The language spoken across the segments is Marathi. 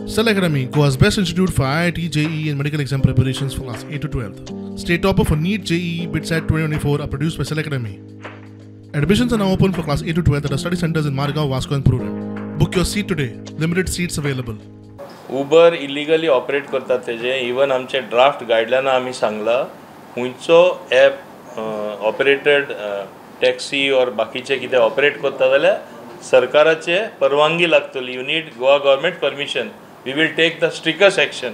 Cell Academy, Goa's best institute for IIT, JEE and medical exam preparations for class 8 to 12th. State topper for NEET, JEE, BITSAT 2024 are produced by Cell Academy. Admissions are now open for class 8 to 12th at our study centers in Margao, Vasco and Purun. Book your seat today. Limited seats available. Uber illegally operate करतात तेजे इवन आमचे ड्राफ्ट गायडलायना आमी सांगला खंयचो ॲप ऑपरेटेड टॅक्सी और बाकीचे कितें ऑपरेट करता जाल्यार सरकाराचे परवानगी लागतली. You need Goa government permission. We will take the strictest action.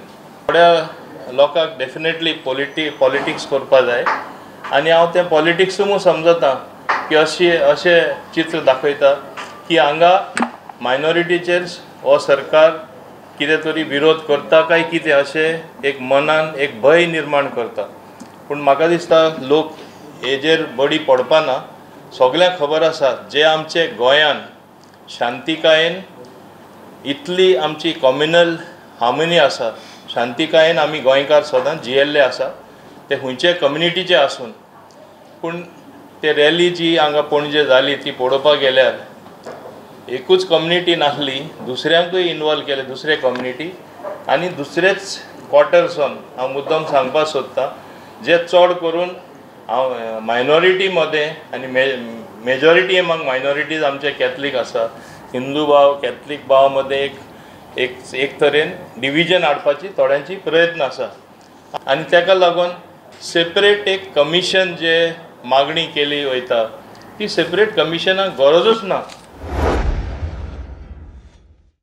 थोड्या लोकांक डेफिनेटली पॉलिटिक्स करपा जाय आनी हांव तें पॉलिटिक्सूय समजता की अशें चित्र दाखयता की हांगा मायनॉरिटीचेर हो सरकार कितें तरी विरोध करता काय कितें अशें एक मनान एक भय निर्माण करता. पूण म्हाका दिसता लोक हेजेर बडी पडपाना. सगळ्यांक खबर आसा जे आमचे गोंयान शांतिकायेन इतली आमची कम्युनल हार्मनी आसा, शांतिकायेन आमी गोंयकार सदांच जियेल्ले आसा, ते खंयचे कम्युनिटीचे आसून. पूण ते रॅली जी हांगा पणजे जाली ती पळोवपाक गेल्यार एकूच कम्युनिटी नासली, दुसऱ्यांकूय इनवॉल्व केले दुसरे कम्युनिटी आनी दुसरेच क्वॉर्टर्सान. हांव मुद्दम सांगपाक सोदतां जे चड करून हांव मायनॉरिटी मदें आनी मेजॉरिटी एमंग मायनॉरिटीज आमचे कॅथलीक आसा. हिंदू भाव कॅथलीक भाव मदें एक तरेन डिविजन हाडपाची थोड्यांची प्रयत्न आसा आनी ताका लागून सेपरेट एक कमिशन जे मागणी केली वयता ती सेपरेट कमिशनाक गरजूच ना.